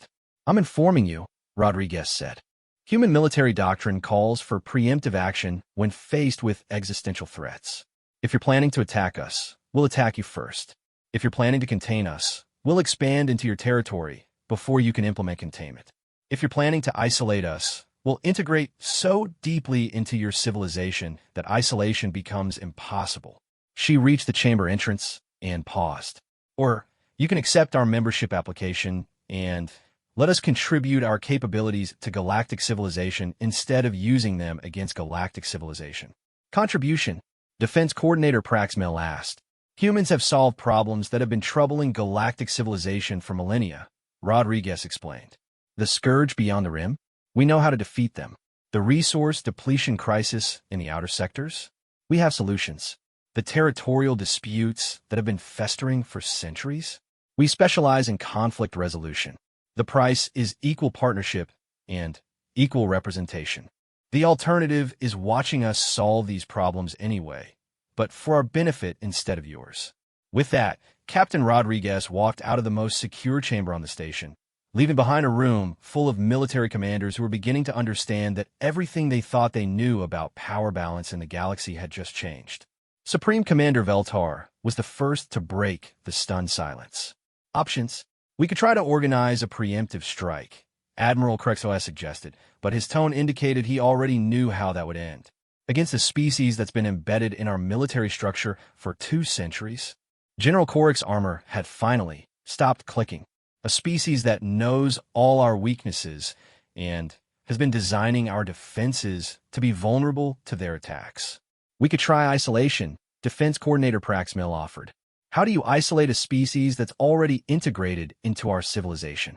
I'm informing you, Rodriguez said. Human military doctrine calls for preemptive action when faced with existential threats. If you're planning to attack us, we'll attack you first. If you're planning to contain us, we'll expand into your territory before you can implement containment. If you're planning to isolate us, we'll integrate so deeply into your civilization that isolation becomes impossible. She reached the chamber entrance and paused. Or you can accept our membership application and let us contribute our capabilities to galactic civilization instead of using them against galactic civilization. Contribution, Defense Coordinator Praxmil asked. Humans have solved problems that have been troubling galactic civilization for millennia, Rodriguez explained. The scourge beyond the rim? We know how to defeat them. The resource depletion crisis in the outer sectors? We have solutions. The territorial disputes that have been festering for centuries? We specialize in conflict resolution. The price is equal partnership and equal representation. The alternative is watching us solve these problems anyway, but for our benefit instead of yours. With that, Captain Rodriguez walked out of the most secure chamber on the station, leaving behind a room full of military commanders who were beginning to understand that everything they thought they knew about power balance in the galaxy had just changed. Supreme Commander Veltar was the first to break the stunned silence. Options. We could try to organize a preemptive strike, Admiral Krexoas suggested, but his tone indicated he already knew how that would end. Against a species that's been embedded in our military structure for 2 centuries? General Korik's armor had finally stopped clicking. A species that knows all our weaknesses and has been designing our defenses to be vulnerable to their attacks. We could try isolation, Defense Coordinator Praxmil offered. How do you isolate a species that's already integrated into our civilization?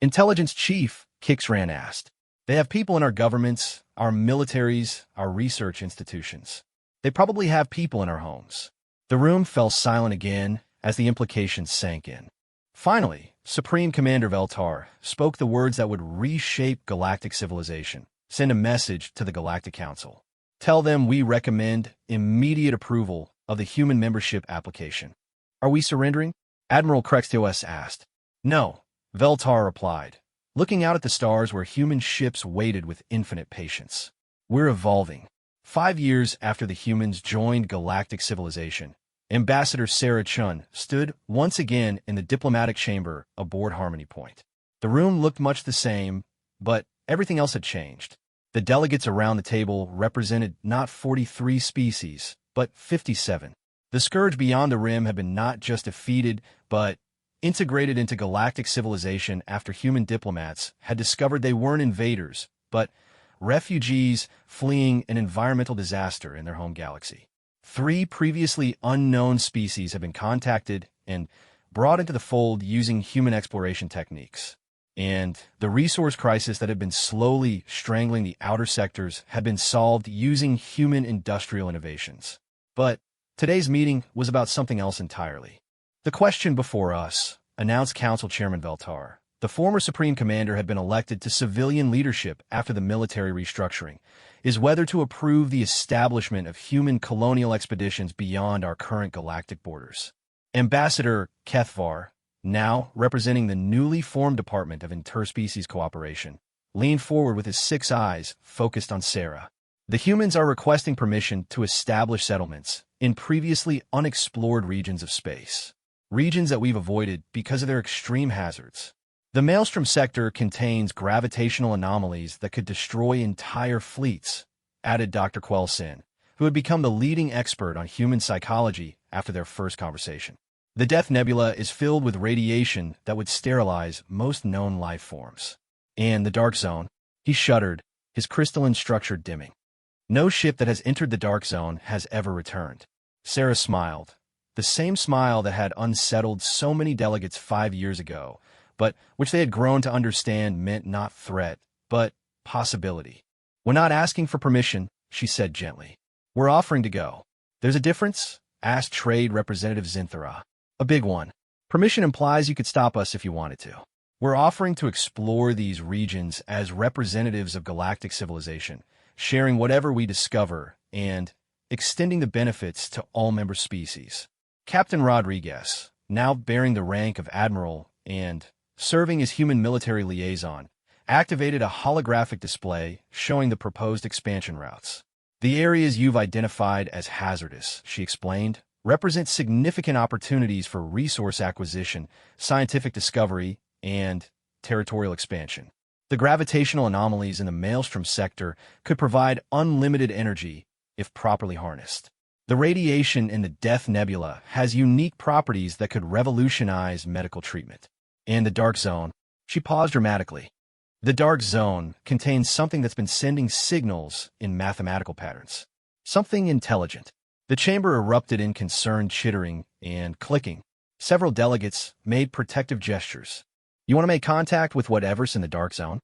Intelligence Chief, Kixran asked. They have people in our governments, our militaries, our research institutions. They probably have people in our homes. The room fell silent again as the implications sank in. Finally, Supreme Commander Veltar spoke the words that would reshape galactic civilization, send a message to the Galactic Council. Tell them we recommend immediate approval of the human membership application. Are we surrendering? Admiral Krextios asked. No, Veltar replied, looking out at the stars where human ships waited with infinite patience. We're evolving. 5 years after the humans joined galactic civilization, Ambassador Sarah Chun stood once again in the diplomatic chamber aboard Harmony Point. The room looked much the same, but everything else had changed. The delegates around the table represented not 43 species, but 57. The scourge beyond the rim had been not just defeated, but integrated into galactic civilization after human diplomats had discovered they weren't invaders, but refugees fleeing an environmental disaster in their home galaxy. 3 previously unknown species have been contacted and brought into the fold using human exploration techniques. And the resource crisis that had been slowly strangling the outer sectors had been solved using human industrial innovations. But today's meeting was about something else entirely. The question before us, announced Council Chairman Veltar. The former Supreme Commander had been elected to civilian leadership after the military restructuring, is whether to approve the establishment of human colonial expeditions beyond our current galactic borders. Ambassador Kethvar, now representing the newly formed Department of Interspecies Cooperation, leaned forward with his 6 eyes focused on Sarah. The humans are requesting permission to establish settlements in previously unexplored regions of space, regions that we've avoided because of their extreme hazards. The Maelstrom sector contains gravitational anomalies that could destroy entire fleets, added Dr. Quelsin, who had become the leading expert on human psychology after their first conversation. The Death Nebula is filled with radiation that would sterilize most known life forms. And the Dark Zone, he shuddered, his crystalline structure dimming. No ship that has entered the Dark Zone has ever returned. Sarah smiled, the same smile that had unsettled so many delegates 5 years ago, but which they had grown to understand meant not threat, but possibility. "We're not asking for permission," she said gently. "We're offering to go." "There's a difference?" asked Trade Representative Zinthara. "A big one. Permission implies you could stop us if you wanted to. We're offering to explore these regions as representatives of galactic civilization, sharing whatever we discover and extending the benefits to all member species." Captain Rodriguez, now bearing the rank of Admiral and serving as human military liaison, activated a holographic display showing the proposed expansion routes. "The areas you've identified as hazardous," she explained, "represent significant opportunities for resource acquisition, scientific discovery, and territorial expansion. The gravitational anomalies in the Maelstrom sector could provide unlimited energy if properly harnessed. The radiation in the Death Nebula has unique properties that could revolutionize medical treatment. And the Dark Zone," she paused dramatically. "The Dark Zone contains something that's been sending signals in mathematical patterns. Something intelligent." The chamber erupted in concerned chittering and clicking. Several delegates made protective gestures. "You want to make contact with whatever's in the Dark Zone?"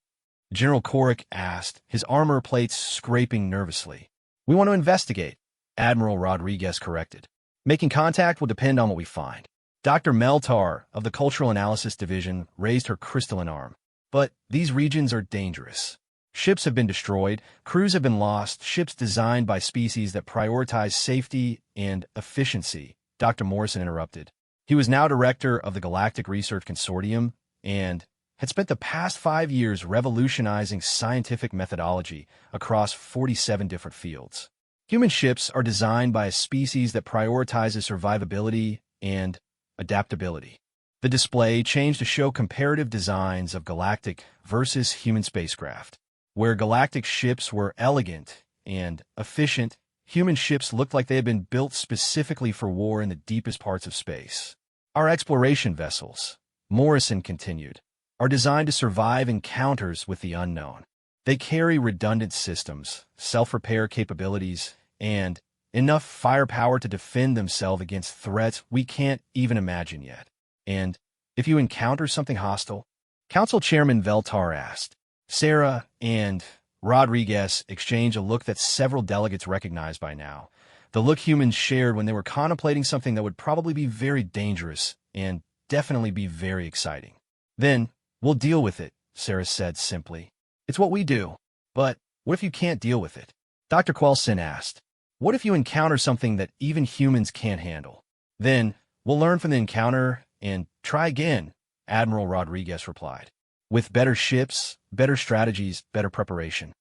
General Korik asked, his armor plates scraping nervously. "We want to investigate," Admiral Rodriguez corrected. "Making contact will depend on what we find." Dr. Meltar of the Cultural Analysis Division raised her crystalline arm. "But these regions are dangerous. Ships have been destroyed, crews have been lost, ships designed by species that prioritize safety and efficiency," Dr. Morrison interrupted. He was now director of the Galactic Research Consortium and had spent the past 5 years revolutionizing scientific methodology across 47 different fields. "Human ships are designed by a species that prioritizes survivability and adaptability." The display changed to show comparative designs of galactic versus human spacecraft. Where galactic ships were elegant and efficient, human ships looked like they had been built specifically for war in the deepest parts of space. "Our exploration vessels," Morrison continued, "are designed to survive encounters with the unknown. They carry redundant systems, self-repair capabilities, and enough firepower to defend themselves against threats we can't even imagine yet. And if you encounter something hostile," Council Chairman Veltar asked. Sarah and Rodriguez exchanged a look that several delegates recognized by now, the look humans shared when they were contemplating something that would probably be very dangerous and definitely be very exciting. "Then we'll deal with it," Sarah said simply. "It's what we do. But what if you can't deal with it?" Dr. Quelson asked. "What if you encounter something that even humans can't handle?" "Then we'll learn from the encounter and try again," Admiral Rodriguez replied. "With better ships, better strategies, better preparation.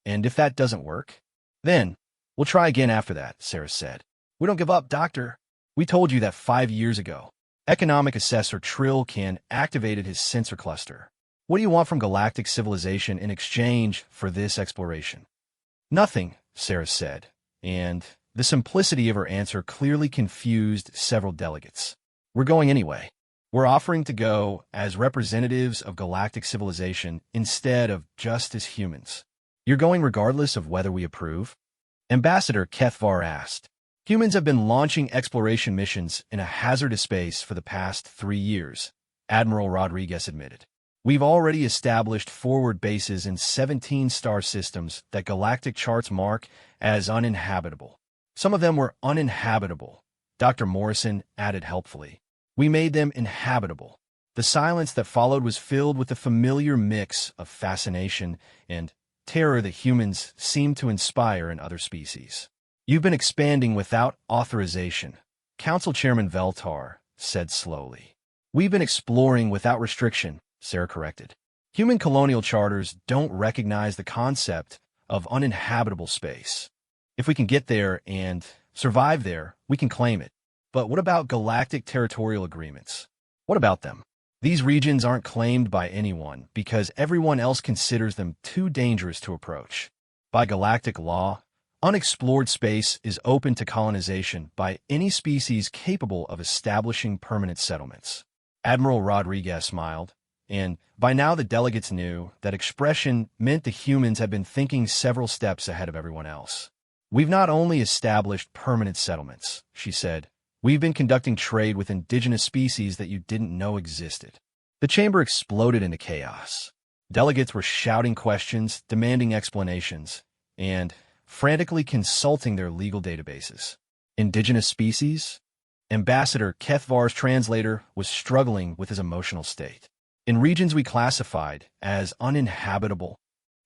And if that doesn't work, then we'll try again after that," Sarah said. "We don't give up, Doctor. We told you that 5 years ago." Economic Assessor Trilcan activated his sensor cluster. "What do you want from galactic civilization in exchange for this exploration?" "Nothing," Sarah said, and the simplicity of her answer clearly confused several delegates. "We're going anyway. We're offering to go as representatives of galactic civilization instead of just as humans." "You're going regardless of whether we approve?" Ambassador Kethvar asked. "Humans have been launching exploration missions in a hazardous space for the past 3 years," Admiral Rodriguez admitted. "We've already established forward bases in 17 star systems that galactic charts mark as uninhabitable. Some of them were uninhabitable," Dr. Morrison added helpfully. "We made them inhabitable." The silence that followed was filled with the familiar mix of fascination and terror that humans seem to inspire in other species. "You've been expanding without authorization," Council Chairman Veltar said slowly. "We've been exploring without restriction," Sarah corrected. "Human colonial charters don't recognize the concept of uninhabitable space. If we can get there and survive there, we can claim it. But what about galactic territorial agreements? What about them? These regions aren't claimed by anyone because everyone else considers them too dangerous to approach. By galactic law, Unexplored space is open to colonization by any species capable of establishing permanent settlements. Admiral Rodriguez smiled, and by now the delegates knew that expression meant the humans had been thinking several steps ahead of everyone else. We've not only established permanent settlements, she said, we've been conducting trade with indigenous species that you didn't know existed. The chamber exploded into chaos. Delegates were shouting questions, demanding explanations, and frantically consulting their legal databases. Indigenous species? Ambassador Kethvar's translator was struggling with his emotional state. In regions we classified as uninhabitable,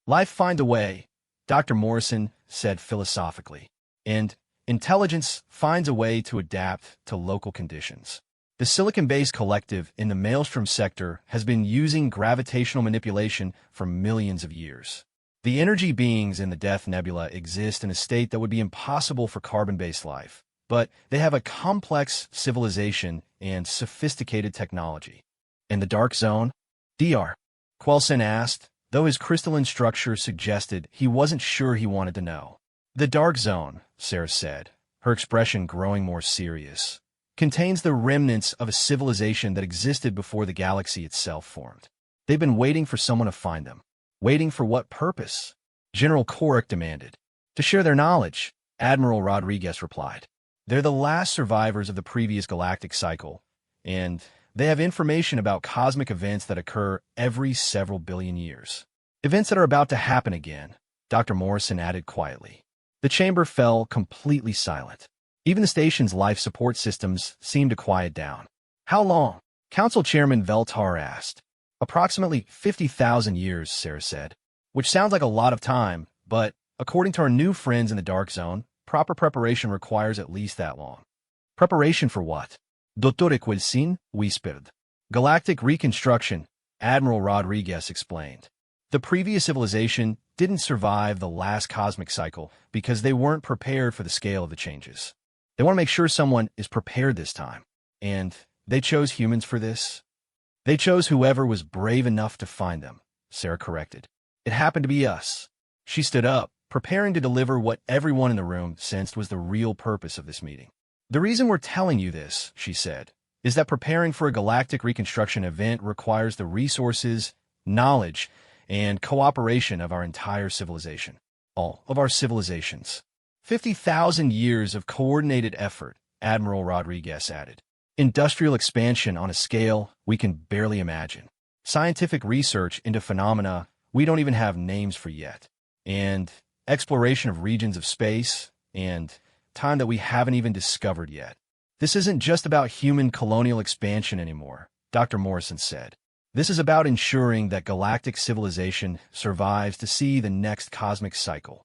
life finds a way, Dr. Morrison said philosophically, and intelligence finds a way to adapt to local conditions. The Silicon-based collective in the Maelstrom sector has been using gravitational manipulation for millions of years. The energy beings in the Death Nebula exist in a state that would be impossible for carbon-based life, but they have a complex civilization and sophisticated technology. In the Dark Zone, Dr. Quelson asked, though his crystalline structure suggested he wasn't sure he wanted to know. The Dark Zone, Sarah said, her expression growing more serious, contains the remnants of a civilization that existed before the galaxy itself formed. They've been waiting for someone to find them. Waiting for what purpose? General Korik demanded. To share their knowledge, Admiral Rodriguez replied. They're the last survivors of the previous galactic cycle, and they have information about cosmic events that occur every several billion years. Events that are about to happen again, Dr. Morrison added quietly. The chamber fell completely silent. Even the station's life support systems seemed to quiet down. How long? Council Chairman Veltar asked. Approximately 50,000 years, Sarah said, which sounds like a lot of time, but according to our new friends in the Dark Zone, proper preparation requires at least that long. Preparation for what? Dr. Quelsin whispered. Galactic reconstruction, Admiral Rodriguez explained. The previous civilization didn't survive the last cosmic cycle because they weren't prepared for the scale of the changes. They want to make sure someone is prepared this time, and they chose humans for this. They chose whoever was brave enough to find them, Sarah corrected. It happened to be us. She stood up, preparing to deliver what everyone in the room sensed was the real purpose of this meeting. The reason we're telling you this, she said, is that preparing for a galactic reconstruction event requires the resources, knowledge, and cooperation of our entire civilization. All of our civilizations. 50,000 years of coordinated effort, Admiral Rodriguez added. Industrial expansion on a scale we can barely imagine. Scientific research into phenomena we don't even have names for yet. And exploration of regions of space and time that we haven't even discovered yet. This isn't just about human colonial expansion anymore, Dr. Morrison said. This is about ensuring that galactic civilization survives to see the next cosmic cycle.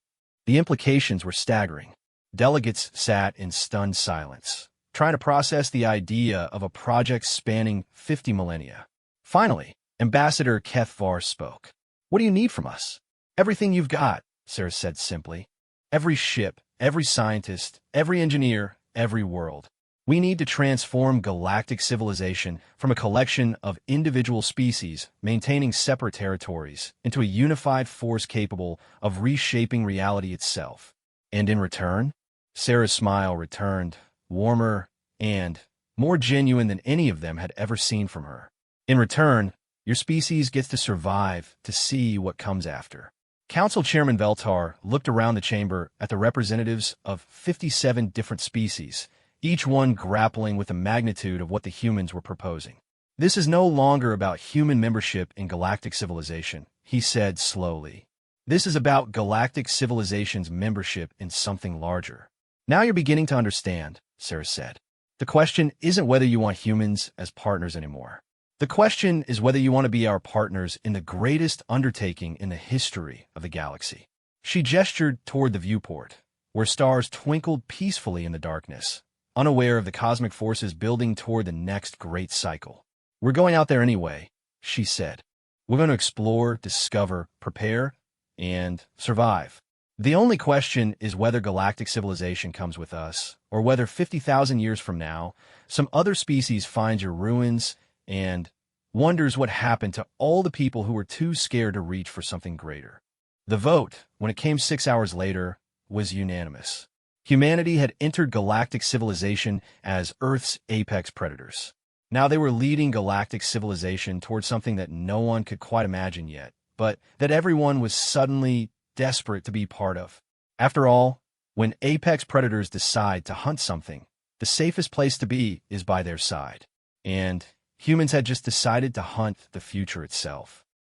The implications were staggering. Delegates sat in stunned silence, trying to process the idea of a project spanning 50 millennia. Finally, Ambassador Kethvar spoke. What do you need from us? Everything you've got, Sarah said simply. Every ship, every scientist, every engineer, every world. We need to transform galactic civilization from a collection of individual species maintaining separate territories into a unified force capable of reshaping reality itself. And in return, Sarah's smile returned, warmer and more genuine than any of them had ever seen from her. In return, your species gets to survive to see what comes after. Council Chairman Veltar looked around the chamber at the representatives of 57 different species, each one grappling with the magnitude of what the humans were proposing. This is no longer about human membership in galactic civilization, he said slowly. This is about galactic civilization's membership in something larger. Now you're beginning to understand, Sarah said. The question isn't whether you want humans as partners anymore. The question is whether you want to be our partners in the greatest undertaking in the history of the galaxy. She gestured toward the viewport, where stars twinkled peacefully in the darkness, unaware of the cosmic forces building toward the next great cycle. We're going out there anyway, she said. We're going to explore, discover, prepare, and survive. The only question is whether galactic civilization comes with us, or whether 50,000 years from now, some other species finds your ruins and wonders what happened to all the people who were too scared to reach for something greater. The vote, when it came 6 hours later, was unanimous. Humanity had entered galactic civilization as Earth's apex predators. Now they were leading galactic civilization towards something that no one could quite imagine yet, but that everyone was suddenly desperate to be part of. After all, when apex predators decide to hunt something, the safest place to be is by their side. And humans had just decided to hunt the future itself.